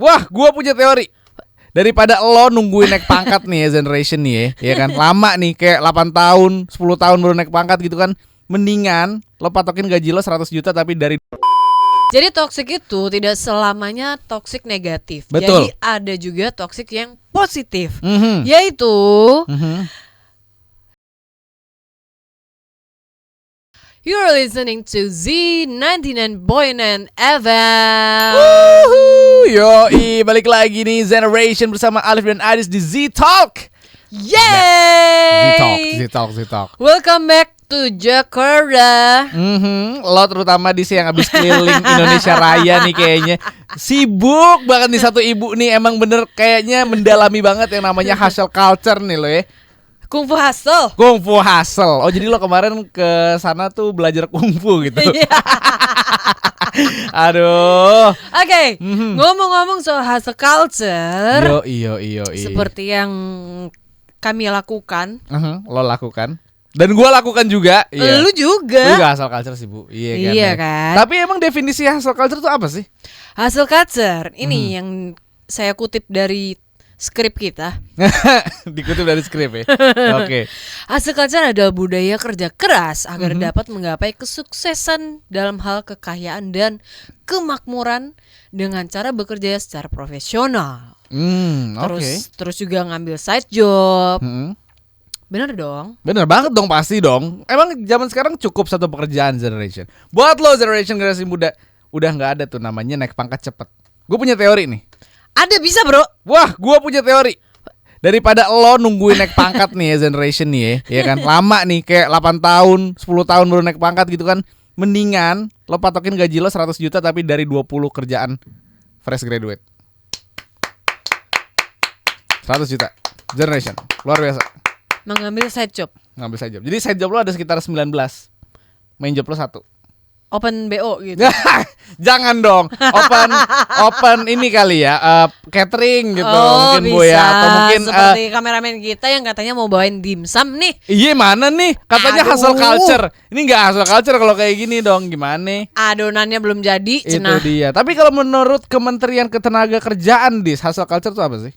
Wah, gua punya teori. Daripada lo nungguin naik pangkat nih ya generation nih ya kan. Lama nih kayak 8 tahun, 10 tahun baru naik pangkat gitu kan. Mendingan lo patokin gaji lo 100 juta tapi dari. Jadi toxic itu tidak selamanya toxic negatif. Betul. Jadi ada juga toxic yang positif. Yaitu you're listening to Z99.9 FM. Yoi, balik lagi nih Generation bersama Alif dan Adis di Z-Talk. Yay! Z-Talk. Welcome back to Jakarta. Lo terutama di yang abis keliling Indonesia Raya nih kayaknya sibuk banget nih satu ibu nih. Emang bener kayaknya mendalami banget yang namanya hustle culture nih lo ya. Kungfu hustle. Kungfu hustle. Oh jadi lo kemarin ke sana tuh belajar kungfu gitu. Aduh. Oke, ngomong-ngomong soal hustle culture. Yo. Seperti yang kami lakukan. Lo lakukan. Dan gue lakukan juga. Iya. Lu juga. Lu juga hustle culture sih Bu. Iya kan. Tapi emang definisi hustle culture tuh apa sih? Hustle culture ini yang saya kutip dari skrip kita. Dikutip dari skrip ya. Oke. Hustle culture adalah budaya kerja keras agar dapat menggapai kesuksesan dalam hal kekayaan dan kemakmuran dengan cara bekerja secara profesional. Terus juga ngambil side job. Bener dong. Bener banget dong, pasti dong. Emang zaman sekarang cukup satu pekerjaan generation. Buat lo generasi muda, udah nggak ada tuh namanya naik pangkat cepet. Gue punya teori nih. Ada bisa bro. Wah, gue punya teori. Daripada lo nungguin naik pangkat nih ya generation nih ya kan. Lama nih kayak 8 tahun, 10 tahun baru naik pangkat gitu kan. Mendingan lo patokin gaji lo 100 juta tapi dari 20 kerjaan fresh graduate. 100 juta generation. Luar biasa. Mengambil side job. Ngambil side job. Jadi side job lo ada sekitar 19. Main job lo 1. Open BO gitu. Jangan dong. Open ini kali ya, catering gitu mungkin bisa. Bu ya, atau mungkin seperti kameramen kita yang katanya mau bawain dimsum nih. Iya mana nih? Katanya hustle culture. Ini enggak hustle culture kalau kayak gini dong. Gimana? Adonannya belum jadi. Itu dia. Tapi kalau menurut Kementerian Ketenagakerjaan hustle culture itu apa sih?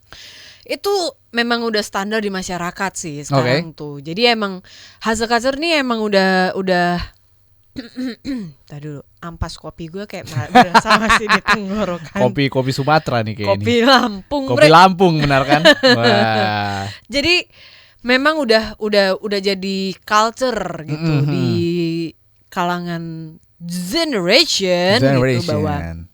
Itu memang udah standar di masyarakat sih sekarang tuh. Jadi emang hustle culture nih emang udah tadi dulu ampas kopi gue kayak berasa masih di tenggorokan. Kopi Sumatera nih kayaknya. Kopi Lampung. Kopi Lampung benar kan? Wah. Jadi memang udah jadi culture gitu di kalangan generation gitu bahwa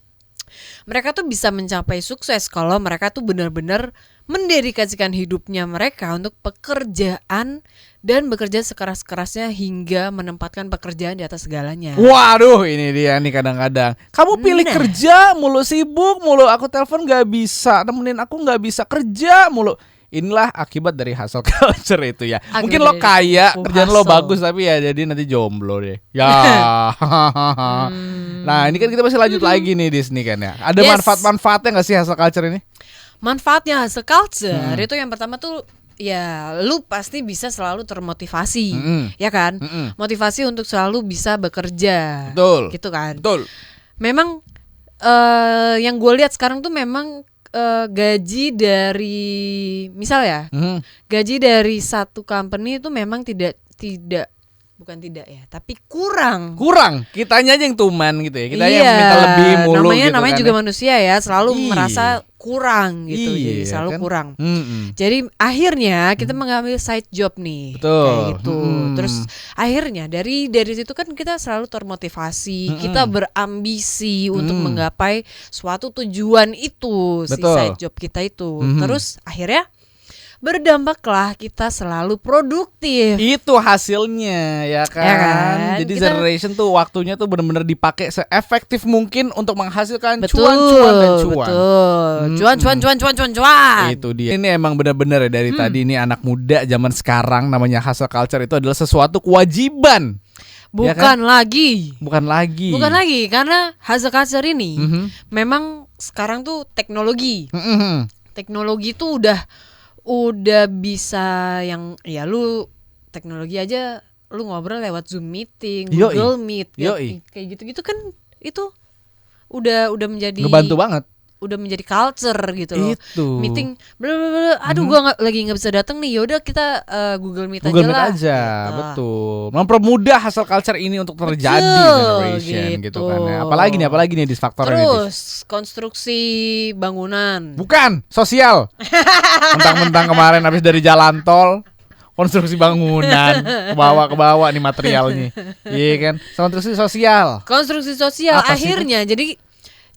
mereka tuh bisa mencapai sukses kalau mereka tuh benar-benar mendedikasikan hidupnya mereka untuk pekerjaan dan bekerja sekeras-kerasnya hingga menempatkan pekerjaan di atas segalanya. Waduh, ini dia nih kadang-kadang. Kamu pilih kerja mulu, sibuk mulu, aku telepon gak bisa, nemenin aku gak bisa, kerja mulu. Inilah akibat dari hustle culture itu ya. Mungkin lo kaya, kerjaan lo bagus tapi ya jadi nanti jomblo deh. Ya. Nah ini kan kita masih lanjut lagi nih Disney kan ya. Ada manfaat-manfaatnya gak sih hustle culture ini? Manfaatnya hustle culture itu yang pertama tuh ya lu pasti bisa selalu termotivasi, ya kan? Motivasi untuk selalu bisa bekerja. Betul. Gitu kan? Betul. Memang yang gue lihat sekarang tuh memang gaji dari misal ya, gaji dari satu company itu memang bukan tidak ya, tapi kurang. Kitanya aja yang tuman gitu ya. Kita yang minta lebih mulu gitu. Namanya juga manusia ya, selalu merasa kurang gitu. Jadi selalu kan? Kurang. Jadi akhirnya kita mengambil side job nih. Betul. Kayak gitu. Terus akhirnya dari situ kan kita selalu termotivasi, kita berambisi untuk menggapai suatu tujuan itu, si side job kita itu. Terus akhirnya berdampaklah kita selalu produktif. Itu hasilnya ya kan? Jadi kita, generation tuh waktunya tuh benar-benar dipakai seefektif mungkin untuk menghasilkan cuan. Cuan. Itu dia. Ini emang benar-benar ya dari tadi ini anak muda zaman sekarang namanya hustle culture itu adalah sesuatu kewajiban. Bukan ya kan? lagi karena hustle culture ini memang sekarang tuh teknologi. Teknologi tuh udah bisa yang ya lu teknologi aja lu ngobrol lewat Zoom meeting, Google Meet kayak gitu-gitu kan itu udah menjadi ngebantu banget. udah menjadi culture gitu loh. Itu. Meeting aduh gua lagi nggak bisa datang nih. Yaudah kita Google Meet Google aja Meet lah. aja, Gitu. betul. Mempermudah hustle culture ini untuk terjadi generation gitu kan ya. Apalagi nih disfaktornya nih. Terus konstruksi bangunan. Bukan, sosial. Mentang-mentang kemarin habis dari jalan tol, konstruksi bangunan, ke bawah nih materialnya. Iya kan? Konstruksi sosial. Konstruksi sosial Apa sih akhirnya jadi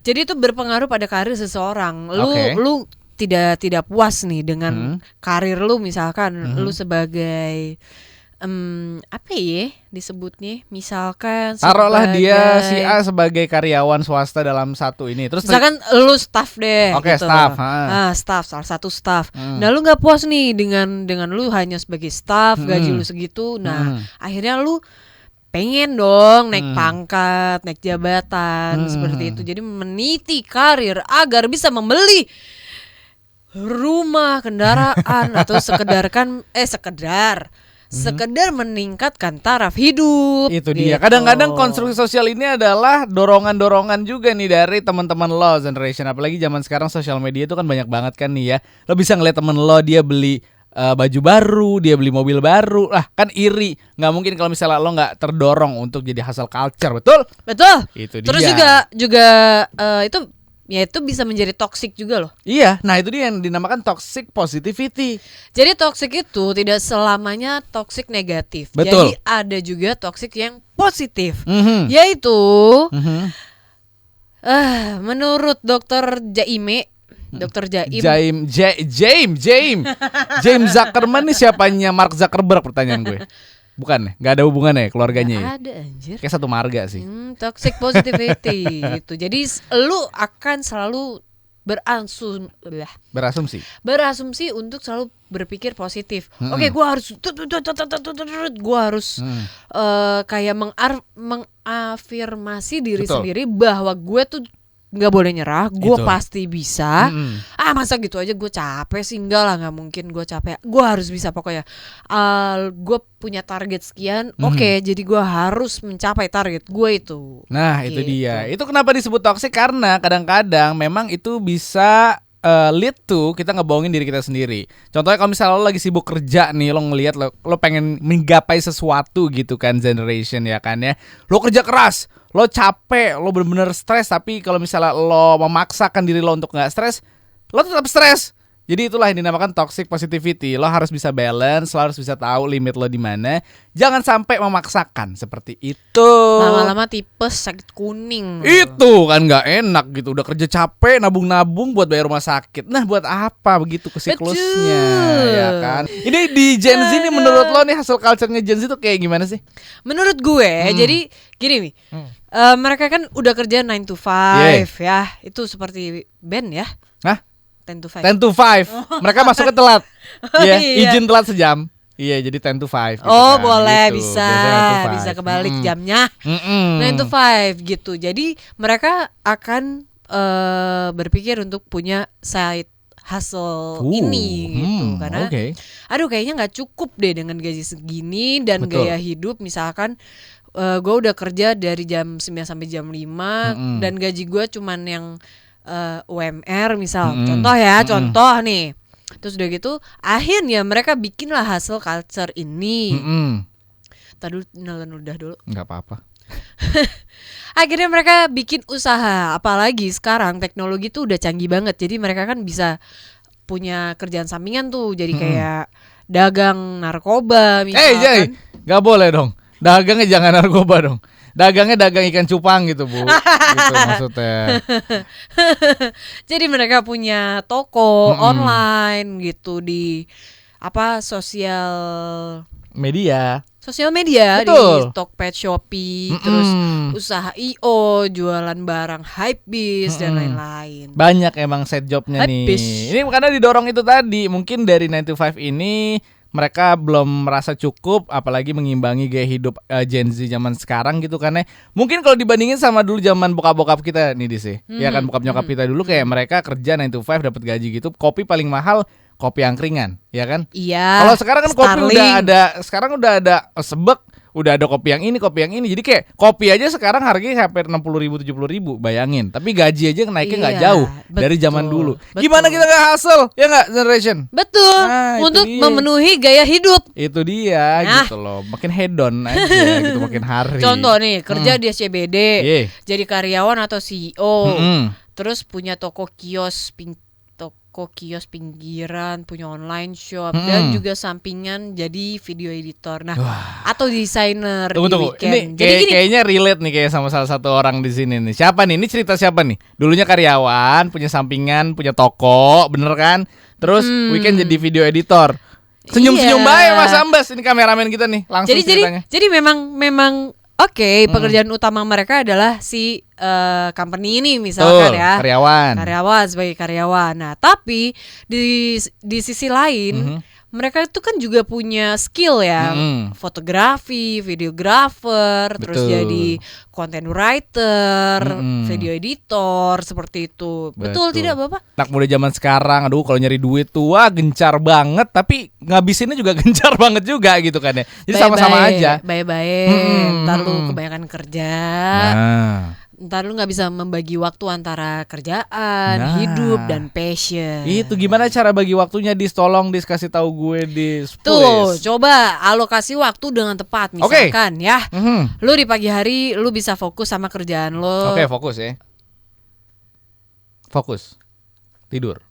itu berpengaruh pada karir seseorang. Oke. Lu tidak puas nih dengan karir lu, misalkan lu sebagai apa ya disebutnya, misalkan Taruhlah dia sebagai- si A sebagai karyawan swasta dalam satu ini. Terus misalkan lu staff deh. Oke, gitu. staff, Staff, salah satu staff. Nah, lu nggak puas nih dengan lu hanya sebagai staff, gaji lu segitu. Nah, akhirnya lu pengen dong naik pangkat, naik jabatan seperti itu. Jadi meniti karir agar bisa membeli rumah, kendaraan atau sekedar meningkatkan taraf hidup. itu dia. gitu. Kadang-kadang konstruksi sosial ini adalah dorongan-dorongan juga nih dari teman-teman lo generation. Apalagi zaman sekarang sosial media itu kan banyak banget kan nih ya. Lo bisa ngeliat temen lo dia beli baju baru, dia beli mobil baru. Lah kan iri. Nggak mungkin kalau misalnya lo nggak terdorong untuk jadi hustle culture, betul? Betul. Itu Terus dia. juga itu bisa menjadi toxic juga loh. Iya, nah itu dia yang dinamakan toxic positivity. Jadi toxic itu tidak selamanya toxic negatif. Betul. Jadi ada juga toxic yang positif. Mhm. Yaitu Mhm. menurut Dokter Jaim, James Zuckerman nih siapanya Mark Zuckerberg, pertanyaan gue. Bukan ya? Gak ada hubungannya ya keluarganya ya? ada anjir. Kayak satu marga sih. Toxic positivity gitu. Jadi lu akan selalu berasumsi untuk selalu berpikir positif. Oke, gua harus kayak mengafirmasi diri Betul. sendiri bahwa gue tuh nggak boleh nyerah, gue Itu. pasti bisa. Mm-mm. Masa gitu aja gue capek sih, enggak lah, nggak mungkin gue capek. Gue harus bisa pokoknya. Gue punya target sekian, oke, jadi gue harus mencapai target gue itu. Nah itu Gitu. dia. Itu kenapa disebut toxic, karena kadang-kadang memang itu bisa lead to kita ngebohongin diri kita sendiri. Contohnya kalau misalnya lo lagi sibuk kerja nih, lo ngelihat lo pengen menggapai sesuatu gitu kan, generation ya kan ya. Lo kerja keras, lo capek, lo bener-bener stres, tapi kalau misalnya lo memaksakan diri lo untuk nggak stres, lo tetap stres. Jadi itulah yang dinamakan toxic positivity. Lo harus bisa balance, lo harus bisa tahu limit lo di mana. Jangan sampai memaksakan seperti itu. Lama-lama tipes, sakit kuning. Itu kan nggak enak gitu. Udah kerja capek, nabung-nabung buat bayar rumah sakit. Nah buat apa begitu ke siklusnya? Betul. Ya kan. Ini di Gen Z nih, menurut lo nih hustle culture-nya Gen Z tuh kayak gimana sih? Menurut gue, jadi gini nih, mereka kan udah kerja 9 to 5 ya. Itu seperti band ya, Hah? 10 to 5. 10 to 5. Mereka masuknya telat. Iya, Iya. izin telat sejam. Iya, jadi 10 to 5 gitu Oh kan, boleh, gitu. bisa Biasanya 9 to 5. bisa kebalik jamnya. 9 to 5 gitu. Jadi mereka akan berpikir untuk punya side hustle ini gitu, karena oke. aduh kayaknya nggak cukup deh dengan gaji segini dan Betul. gaya hidup. Misalkan gue udah kerja dari jam 9 sampai jam 5 dan gaji gue cuman yang UMR misal. Contoh nih. Terus udah gitu akhirnya mereka bikinlah hustle culture ini. Tadi dulu nelan udah dulu. Nggak apa-apa. Akhirnya mereka bikin usaha. Apalagi sekarang teknologi tuh udah canggih banget. Jadi mereka kan bisa punya kerjaan sampingan tuh. Jadi kayak dagang narkoba misalkan. Jay, nggak boleh dong. Dagangnya jangan narkoba dong. Dagangnya dagang ikan cupang gitu, Bu. Gitu maksudnya. Jadi mereka punya toko online gitu di sosial Media. media. Betul. Di Tokped, Shopee, terus usaha IO, jualan barang Hypebeast dan lain-lain. Banyak emang side jobnya nih. Habis. Ini karena didorong itu tadi. Mungkin dari 9 to 5 ini mereka belum merasa cukup, apalagi mengimbangi gaya hidup Gen Z zaman sekarang gitu kan ya. Mungkin kalau dibandingin sama dulu zaman bokap-bokap kita nih sih. Ya kan bokap nyokap kita dulu kayak mereka kerja 9 to 5 dapat gaji gitu. Kopi paling mahal kopi angkringan, ya kan? Iya. Kalau sekarang kan kopi Starling. udah ada, sekarang udah ada sebek, udah ada kopi yang ini, kopi yang ini. Jadi kayak kopi aja sekarang harganya hampir 60.000 70.000 bayangin. Tapi gaji aja naiknya nggak jauh dari zaman dulu. Gimana kita nggak hustle? Ya nggak Generation? Betul. Nah, untuk dia. memenuhi gaya hidup. Itu dia gitu loh. Makin hedon aja gitu makin hari. Contoh nih, kerja di SCBD, Yeah. jadi karyawan atau CEO. Terus punya toko kios pinggiran, punya online shop dan juga sampingan jadi video editor. Nah, atau desainer di Tunggu. weekend. Ini Jadi gini, kayaknya relate nih kayak sama salah satu orang di sini nih. Siapa nih? Ini cerita siapa nih? Dulunya karyawan, punya sampingan, punya toko, bener kan? Terus weekend jadi video editor. Senyum-senyum baik Mas Ambas. Ini kameramen kita nih. Langsung ceritanya. jadi memang oke, pekerjaan utama mereka adalah si company ini misalkan ya. Karyawan sebagai karyawan. Nah, tapi di sisi lain mereka itu kan juga punya skill ya, fotografi, videographer, terus jadi content writer, video editor seperti itu. Betul tidak Bapak? Anak muda zaman sekarang, aduh kalau nyari duit tuh wah gencar banget, tapi ngabisinnya juga gencar banget juga gitu kan ya. Jadi sama-sama aja. Baik-baik. Ntar lu kebanyakan kerja. Nah. Ntar lu gak bisa membagi waktu antara kerjaan, hidup, dan passion. Itu gimana cara bagi waktunya tolong kasih tahu gue di Tuh, coba alokasi waktu dengan tepat. Misalkan ya, lu di pagi hari lu bisa fokus sama kerjaan lo. Oke, fokus ya. Fokus. Tidur.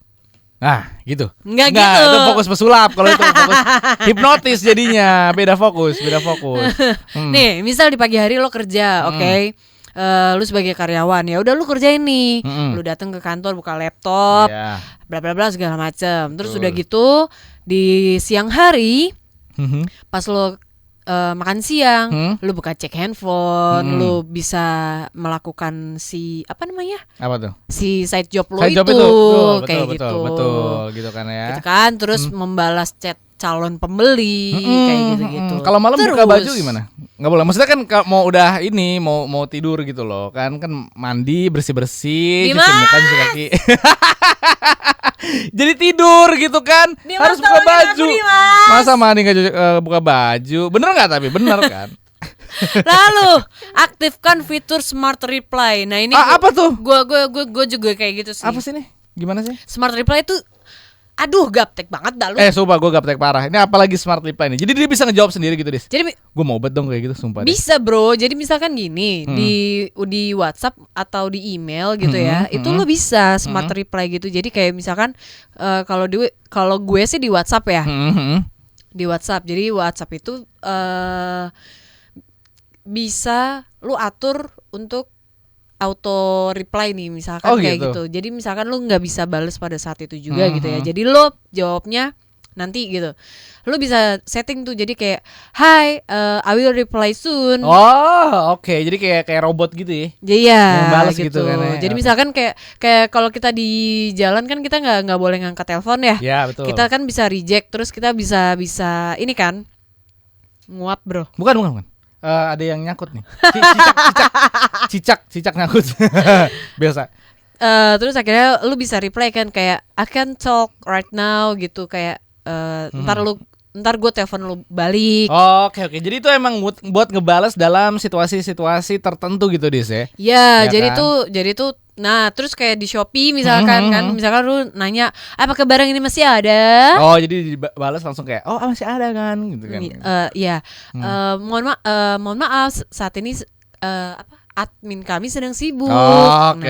Nah, gitu. Enggak gitu. Itu fokus pesulap. Kalau itu fokus hipnotis jadinya. Beda fokus. Nih, misal di pagi hari lo kerja, oke. Lu sebagai karyawan ya udah lu kerjain nih, lu datang ke kantor buka laptop, bla bla bla segala macam. Terus udah gitu di siang hari, pas lu makan siang, lu buka cek handphone, lu bisa melakukan apa tuh? Si side job lu side job itu, kayak gitu. Betul, gitu kan ya. Gitu kan, terus membalas chat calon pembeli kayak gitu-gitu. Kalau malam buka baju gimana? Nggak boleh. Maksudnya kan mau udah ini mau tidur gitu loh. Kan mandi, bersih-bersih, cuci muka, cuci kaki. Jadi tidur gitu kan. Harus buka baju. Masa mandi nggak buka baju? Bener nggak tapi? Bener kan? Lalu aktifkan fitur Smart Reply. Nah ini apa tuh? Gue juga kayak gitu sih. Apa sih nih? Gimana sih? Smart Reply itu aduh gaptek banget dah lu. Sumpah gue gaptek parah. Ini apalagi Smart Reply nih. Jadi dia bisa ngejawab sendiri gitu, Dis. Jadi gue mau bet dong kayak gitu, sumpah. Bisa bro. Jadi misalkan gini, di WhatsApp atau di email gitu ya, itu lo bisa Smart Reply gitu. Jadi kayak misalkan kalau gue sih di WhatsApp ya. Di WhatsApp. Jadi WhatsApp itu bisa lu atur untuk auto reply nih misalkan kayak gitu. Jadi misalkan lu nggak bisa bales pada saat itu juga gitu ya. Jadi lu jawabnya nanti gitu. Lu bisa setting tuh jadi kayak hi, I will reply soon. Oh, oke. Jadi kayak robot gitu ya. Iya. Balas gitu kan ya. Jadi misalkan kayak kalau kita di jalan kan kita nggak boleh ngangkat telepon ya. Iya, betul. Kita kan bisa reject, terus kita bisa ini kan nguap, bro. Bukan. Ada yang nyangkut nih. Cicak nyangkut. Biasa. Terus akhirnya lu bisa reply kan kayak I can talk right now gitu kayak ntar gue telepon lu balik. Oke. Jadi itu emang buat ngebales dalam situasi-situasi tertentu gitu, Dis ya. Iya, jadi tuh nah, terus kayak di Shopee misalkan misalkan lu nanya apakah barang ini masih ada? Oh, jadi dibalas langsung kayak masih ada kan gitu kan. Iya. Mohon maaf saat ini admin kami sedang sibuk. Oke.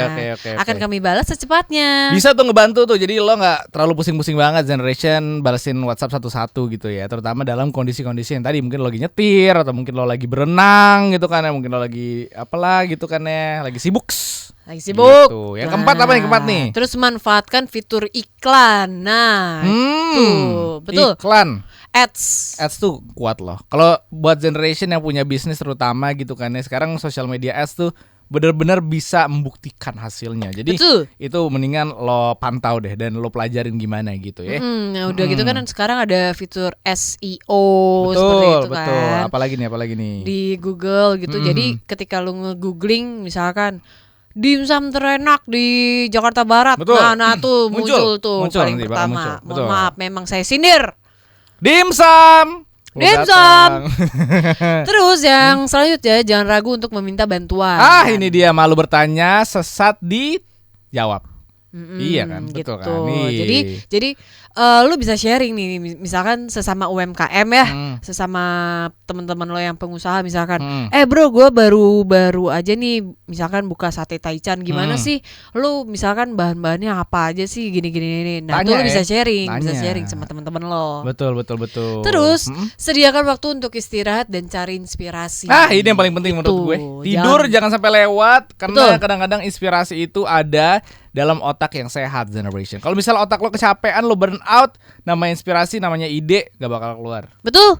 Akan kami balas secepatnya. Bisa tuh ngebantu tuh. Jadi lo nggak terlalu pusing-pusing banget Generation balesin WhatsApp satu-satu gitu ya. Terutama dalam kondisi-kondisi yang tadi mungkin lo lagi nyetir atau mungkin lo lagi berenang gitu kan ya. Mungkin lo lagi apalah gitu kan ya. Lagi sibuk. Gitu. Yang keempat apa nih nih? Terus manfaatkan fitur iklan. Nah, tuh betul. Iklan. Ads tuh kuat loh. Kalau buat Generation yang punya bisnis terutama gitu kan ya. Sekarang social media ads tuh benar-benar bisa membuktikan hasilnya. Jadi itu mendingan lo pantau deh dan lo pelajarin gimana gitu ya. Udah gitu kan sekarang ada fitur SEO seperti itu kan. Betul. Apalagi nih? Di Google gitu. Jadi ketika lo nge-googling misalkan dimsum terenak di Jakarta Barat. Betul. Nah tuh muncul tuh paling pertama. Mohon maaf memang saya sindir. Dimsum Lu Dimsum. datang. Terus yang selanjutnya jangan ragu untuk meminta bantuan. Ini dia, malu bertanya, sesat dijawab. Iya kan, betul gitu. kan. Jadi lu bisa sharing nih, misalkan sesama UMKM ya, sesama teman-teman lo yang pengusaha misalkan, bro, gue baru aja nih, misalkan buka sate taichan, gimana sih? Lu misalkan bahan-bahannya apa aja sih, gini-gini. Nah, tuh lu bisa sharing, sama teman-teman lo. Betul. Terus sediakan waktu untuk istirahat dan cari inspirasi. Ini yang paling penting menurut gue. Tidur jangan sampai lewat, karena kadang-kadang inspirasi itu ada dalam otak yang sehat, generation. Kalau misalnya otak lo kecapean, lo burn out, namanya inspirasi, namanya ide, gak bakal keluar. Betul.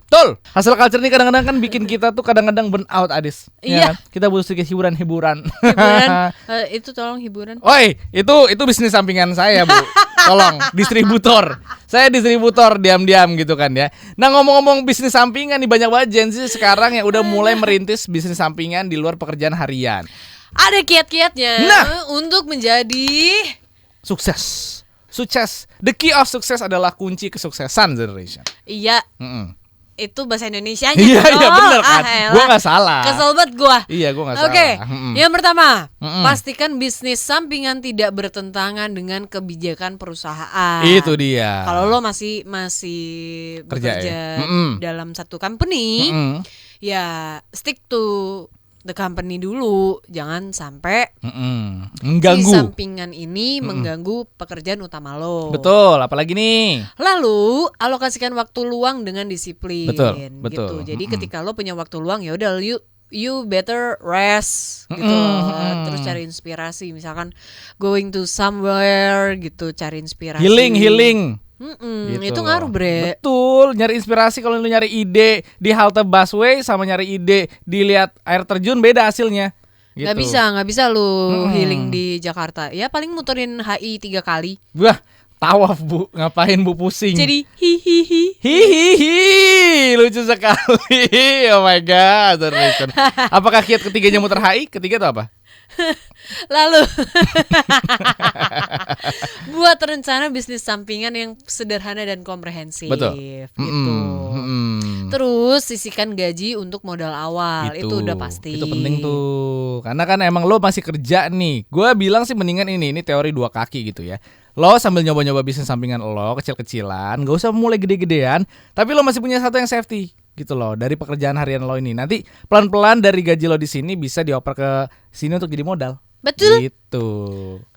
Hustle culture ini kadang-kadang kan bikin kita tuh kadang-kadang burn out, Adis. Iya. Ya, kita butuh sedikit hiburan. Itu tolong hiburan. Oi, itu bisnis sampingan saya, Bu. Tolong, distributor. Saya distributor diam-diam gitu kan ya. Nah, ngomong-ngomong bisnis sampingan nih, banyak banget Gen Z sekarang yang udah mulai merintis bisnis sampingan di luar pekerjaan harian. Ada kiat-kiatnya untuk menjadi sukses. The key of success adalah kunci kesuksesan, generation. Iya. Itu bahasa Indonesianya. Iya bener kan. Gua nggak salah. Kesel banget gua. Iya, gua nggak salah. Oke. Yang pertama, pastikan bisnis sampingan tidak bertentangan dengan kebijakan perusahaan. Itu dia. Kalau lo masih bekerja dalam satu company, ya stick to the company dulu, jangan sampai mengganggu. Si sampingan ini mengganggu pekerjaan utama lo. Betul, apalagi nih. Lalu alokasikan waktu luang dengan disiplin. Betul. Gitu. Jadi ketika lo punya waktu luang, ya udah you better rest gitu. Terus cari inspirasi, misalkan going to somewhere gitu, cari inspirasi. Healing. Gitu. Itu ngaruh, Bre. Betul, nyari inspirasi kalau lu nyari ide di halte busway sama nyari ide dilihat air terjun beda hasilnya. Gitu. Nggak bisa lu healing di Jakarta. Ya paling muterin HI 3 kali. Wah, tawaf Bu, ngapain Bu pusing? Jadi hihihi. Lucu sekali. Oh my god. Apakah kiat ketiganya muter HI? Ketiga itu apa? Lalu buat rencana bisnis sampingan yang sederhana dan komprehensif. Betul. Gitu. Terus sisihkan gaji untuk modal awal. Itu udah pasti. Itu penting tuh. Karena kan emang lo masih kerja nih. Gua bilang sih mendingan ini teori 2 kaki gitu ya. Lo sambil nyoba-nyoba bisnis sampingan lo kecil-kecilan, gak usah mulai gede-gedean, tapi lo masih punya satu yang safety gitu loh dari pekerjaan harian lo ini. Nanti pelan-pelan dari gaji lo di sini bisa dioper ke sini untuk jadi modal. Betul. Gitu.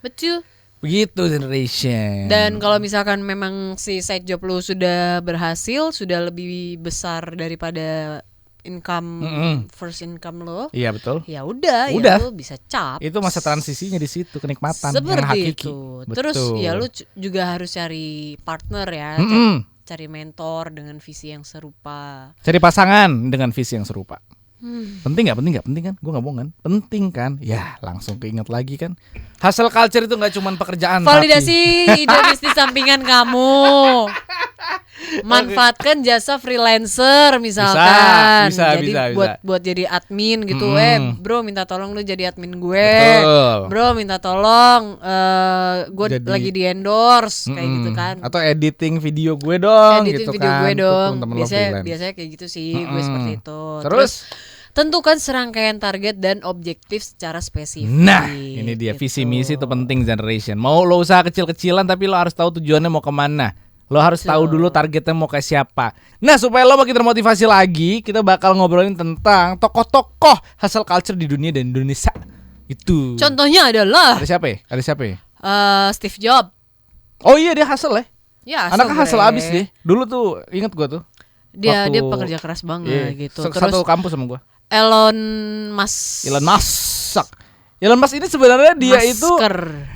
Betul. Begitu, generation. Dan kalau misalkan memang si side job lo sudah berhasil, sudah lebih besar daripada first income lo. Iya betul. Ya udah. Ya lo bisa cap. Itu masa transisinya di situ, kenikmatan seperti yang hakiki. Itu. Terus ya lo juga harus cari partner ya. Cari mentor dengan visi yang serupa. Cari pasangan dengan visi yang serupa. Penting gak? Penting kan? Gue gak bohong kan? Penting kan? Ya langsung keinget lagi kan. Hustle culture itu gak cuma pekerjaan. Validasi ide bisnis sampingan kamu. Manfaatkan jasa freelancer misalkan. Bisa. Buat jadi admin gitu. Bro minta tolong lu jadi admin gue. Betul. Bro minta tolong gue lagi di endorse kayak gitu kan. Atau editing video gue dong. Editing gitu video kan. gue dong. Biasanya kayak gitu sih. Gue seperti itu. Terus tentukan serangkaian target dan objektif secara spesifik. Nah, ini dia visi misi itu penting, generation. Mau lo usaha kecil-kecilan tapi lo harus tahu tujuannya mau kemana. Lo harus tahu dulu targetnya mau kayak siapa. Nah, supaya lo makin termotivasi lagi, kita bakal ngobrolin tentang tokoh-tokoh hustle culture di dunia dan Indonesia. Itu. Contohnya adalah Ada siapa ya? Steve Jobs. Oh iya, dia hustle ya. Ya, anaknya hustle abis deh. Dulu tuh inget gua tuh. Dia pekerja keras banget gitu. Terus satu kampus sama gua. Elon Musk ini sebenarnya dia itu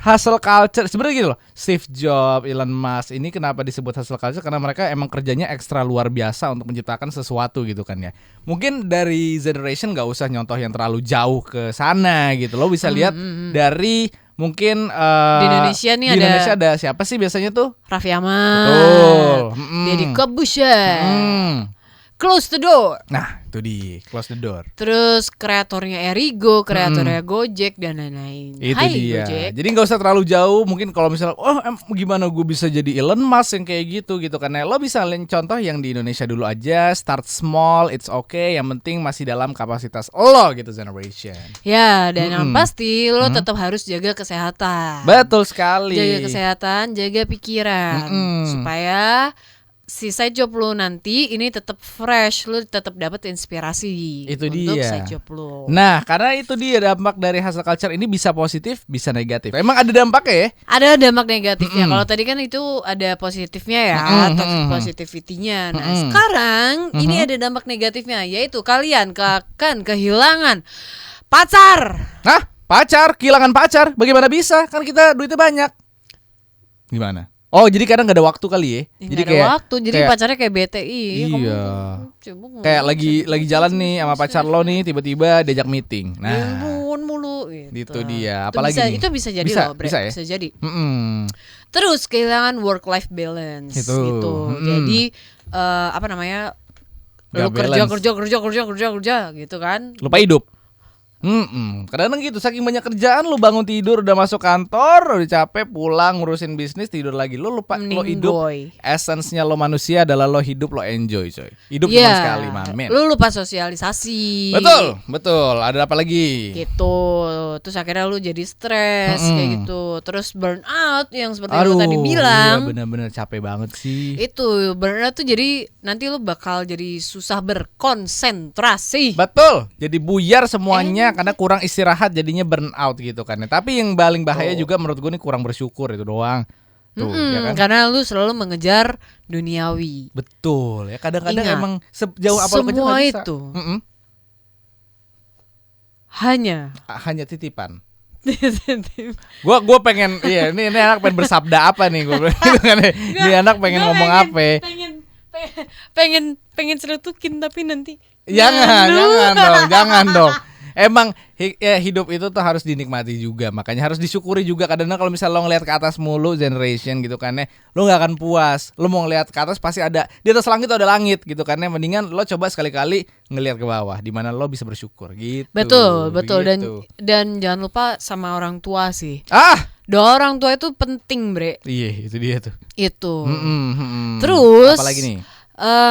hustle culture. Sebenarnya gitu loh. Steve Jobs, Elon Musk ini kenapa disebut hustle culture? Karena mereka emang kerjanya ekstra luar biasa untuk menciptakan sesuatu gitu kan ya. Mungkin dari generation gak usah nyontoh yang terlalu jauh ke sana gitu. Lo bisa lihat dari mungkin di Indonesia nih ada siapa sih biasanya tuh? Raffi Ahmad. Betul. Deddy Corbuzier. close the door. Nah, itu di close the door. Terus kreatornya Erigo, kreatornya Gojek dan lain-lain. Itu Hai dia. Gojek. Jadi nggak usah terlalu jauh. Mungkin kalau misalnya, gimana gue bisa jadi Elon Musk yang kayak gitu kan? Lo bisa lihat contoh yang di Indonesia dulu aja. Start small, it's okay. Yang penting masih dalam kapasitas lo gitu, generation. Ya, dan yang pasti lo tetap harus jaga kesehatan. Betul sekali. Jaga kesehatan, jaga pikiran, supaya si side job lo nanti ini tetap fresh, lo tetap dapat inspirasi Itu untuk dia. side job lo. Nah, karena itu dia dampak dari hustle culture ini bisa positif, bisa negatif. Emang ada dampaknya ya? Ada dampak negatifnya. Kalau tadi kan itu ada positifnya ya, toxic positivity-nya. Nah, sekarang ini ada dampak negatifnya, yaitu kalian akan kehilangan pacar. Hah? Pacar? Kehilangan pacar? Bagaimana bisa? Kan kita duitnya banyak. Gimana? Oh, jadi kadang gak ada waktu kali ya? Jadi kayak waktu, jadi pacarnya kayak BTI. Iya. Kayak lagi jalan nih sama pacar lo nih, tiba-tiba diajak meeting. Nah, mulu gitu. itu dia. Itu Apalagi bisa, nih? itu bisa jadi Bisa, loh, Bre. bisa ya? Bisa jadi. Mm-mm. Terus kehilangan work life balance Itu. gitu. Jadi apa namanya? Lu Gak kerja gitu kan. Lupa hidup. Kadang-kadang gitu, saking banyak kerjaan lu bangun tidur udah masuk kantor, udah capek pulang ngurusin bisnis, tidur lagi. Lu lupa lo hidup. Essence-nya lo manusia adalah lo hidup, lo enjoy, coy. Hidup cuma sekali, mamen. Lu lupa sosialisasi. Betul. Ada apa lagi? Gitu. Terus akhirnya lu jadi stres kayak gitu. Terus burn out yang seperti lu tadi bilang. Iya benar-benar capek banget sih. Itu burn out tuh jadi nanti lu bakal jadi susah berkonsentrasi. Betul. Jadi buyar semuanya karena kurang istirahat, jadinya burn out gitu kan. Tapi yang paling bahaya juga menurut gue nih kurang bersyukur, itu doang. Tuh, ya kan? Karena lu selalu mengejar duniawi. Betul. Ya kadang-kadang Ingat, emang sejauh apa lo kejar semua nggak bisa. itu hanya titipan. Gua pengen ini anak pengen bersabda apa nih gue ini anak pengen ngomong apa? Pengen cerutukin tapi nanti jangan dong. Emang hidup itu tuh harus dinikmati juga, makanya harus disyukuri juga. Kadang-kadang kalau misalnya lo ngeliat ke atas mulu, generation gitu kan ya, lo nggak akan puas. Lo mau ngeliat ke atas pasti ada di atas langit ada langit gitu kan ya. Mendingan lo coba sekali-kali ngeliat ke bawah, di mana lo bisa bersyukur gitu. Betul gitu. dan jangan lupa sama orang tua sih. Doa orang tua itu penting, Bre. Iya, itu dia tuh. Itu. Terus apalagi nih?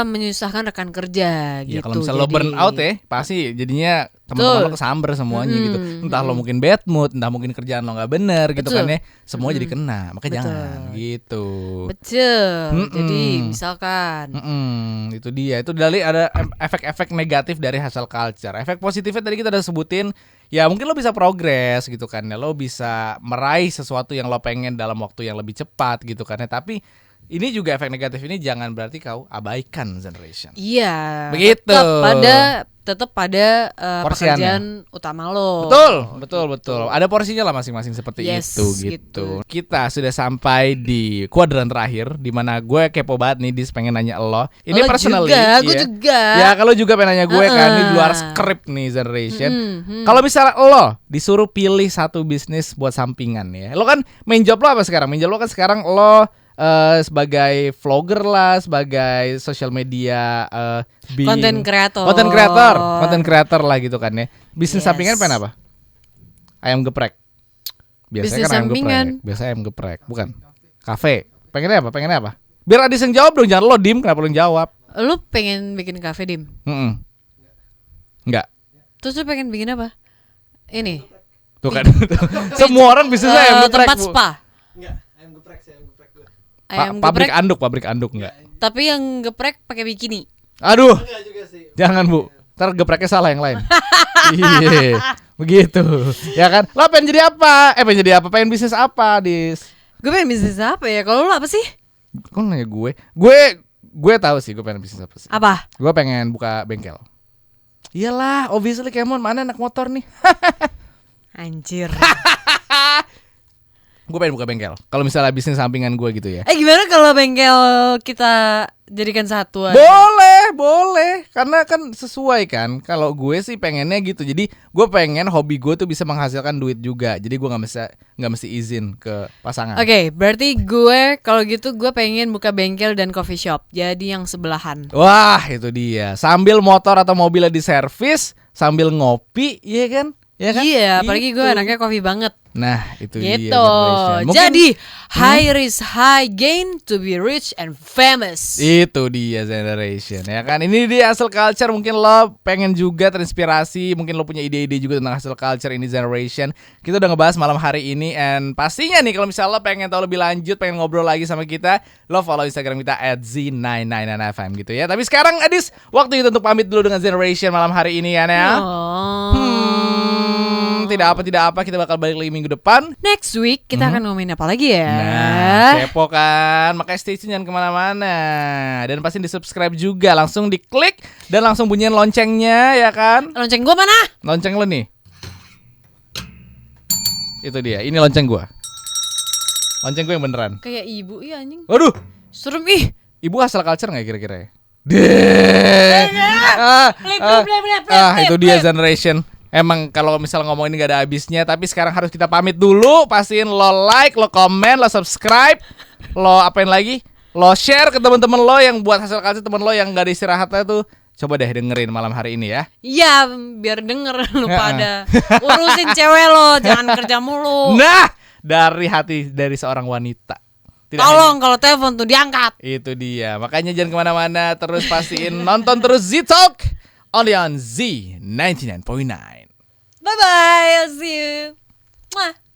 Menyusahkan rekan kerja ya, gitu. Kalau misalnya lo burn out ya, pasti jadinya teman-teman lo kesamber semuanya gitu. Entah lo mungkin bad mood, entah mungkin kerjaan lo nggak bener gitu kan ya. Semua jadi kena, makanya jangan gitu. Betul. Jadi misalkan itu dia. Itu dari ada efek-efek negatif dari hustle culture. Efek positifnya tadi kita udah sebutin. Ya mungkin lo bisa progres gitu kan ya. Lo bisa meraih sesuatu yang lo pengen dalam waktu yang lebih cepat gitu kan ya. Tapi ini juga efek negatif ini jangan berarti kau abaikan, generation. Iya. Begitu. Tetap pada pekerjaan utama lo. Betul. Ada porsinya lah masing-masing seperti itu gitu. Kita sudah sampai di kuadran terakhir di mana gue kepo banget nih, Dis, pengen nanya lo. Ini personally. Gue juga. Ya kalau juga pengen nanya gue kan ini di luar skrip nih, generation. Kalau misalnya lo disuruh pilih satu bisnis buat sampingan ya. Lo kan main job lo apa sekarang? Main job lo kan sekarang lo sebagai vlogger lah, sebagai social media content creator lah gitu kan ya. Bisnis sampingan pengen apa? Ayam geprek. Biasanya kan ayam geprek. Biasanya ayam geprek, bukan? Kafe. Pengennya apa? Biar Adis yang jawab dong, jangan lo Dim, kenapa lo yang jawab? Lu pengen bikin kafe, Dim? Enggak. Terus lu pengen bikin apa? Ini. Tuh kan. Semua orang bisnisnya ayam geprek. Tempat spa. Enggak. Ayam pabrik anduk enggak. Tapi yang geprek pakai bikini. Aduh. Jangan, Bu. Ntar gepreknya salah yang lain. Iya. Begitu. Ya kan? Lo pengen jadi apa? Pengen bisnis apa, Dis? Gue pengen bisnis apa ya? Kalau lo apa sih? Kok nanya gue? Gue tahu sih gue pengen bisnis apa sih. Apa? Gue pengen buka bengkel. Iyalah, obviously Kemon, mana anak motor nih? Anjir. Gue pengen buka bengkel. Kalau misalnya bisnis sampingan gue gitu ya. Gimana kalau bengkel kita jadikan satu aja. Boleh. Karena kan sesuai kan. Kalau gue sih pengennya gitu. Jadi gue pengen hobi gue tuh bisa menghasilkan duit juga. Jadi gue nggak mesti izin ke pasangan. Oke, berarti gue kalau gitu gue pengen buka bengkel dan coffee shop. Jadi yang sebelahan. Wah, itu dia. Sambil motor atau mobilnya diservis, sambil ngopi, iya kan? Ya kan? Iya, apalagi gue Gitu. anaknya coffee banget. Nah, itu dia. Gitu. Generation. Mungkin Jadi high risk, high gain to be rich and famous. itu dia generation, ya kan? Ini dia hustle culture. Mungkin lo pengen juga terinspirasi, mungkin lo punya ide-ide juga tentang hustle culture ini generation. Kita udah ngebahas malam hari ini, and pastinya nih kalau misalnya lo pengen tahu lebih lanjut, pengen ngobrol lagi sama kita, lo follow Instagram kita @z999fm gitu ya. Tapi sekarang Adis, waktu itu untuk pamit dulu dengan generation malam hari ini ya, Nea. Tidak apa, kita bakal balik lagi minggu depan. Next week kita akan ngomongin apa lagi ya? Nah, kepo kan? Makanya stay tune, jangan kemana-mana. Dan pasti di-subscribe juga. Langsung diklik dan langsung bunyiin loncengnya, ya kan? Lonceng gue mana? Lonceng lo nih. Itu dia, ini lonceng gua. Lonceng gue yang beneran. Kayak ibu, iya anjing. Waduh, Serem ih. ibu hustle culture gak kira-kira ya? Deh. Itu dia generation. Emang kalau misal ngomong ini gak ada habisnya. Tapi sekarang harus kita pamit dulu. Pastiin lo like, lo komen, lo subscribe, lo apain lagi, lo share ke teman-teman lo yang buat hasil culture, teman lo yang gak ada istirahatnya tuh. Coba deh dengerin malam hari ini ya. Iya, biar denger lu pada. Urusin cewek lo, jangan kerja mulu. Nah, dari hati dari seorang wanita. Tidak Tolong kalau telepon tuh diangkat. Itu dia. Makanya jangan kemana-mana. Terus pastiin nonton terus Z-Talk only on Z99.9. Bye bye, I'll see you. Mwah.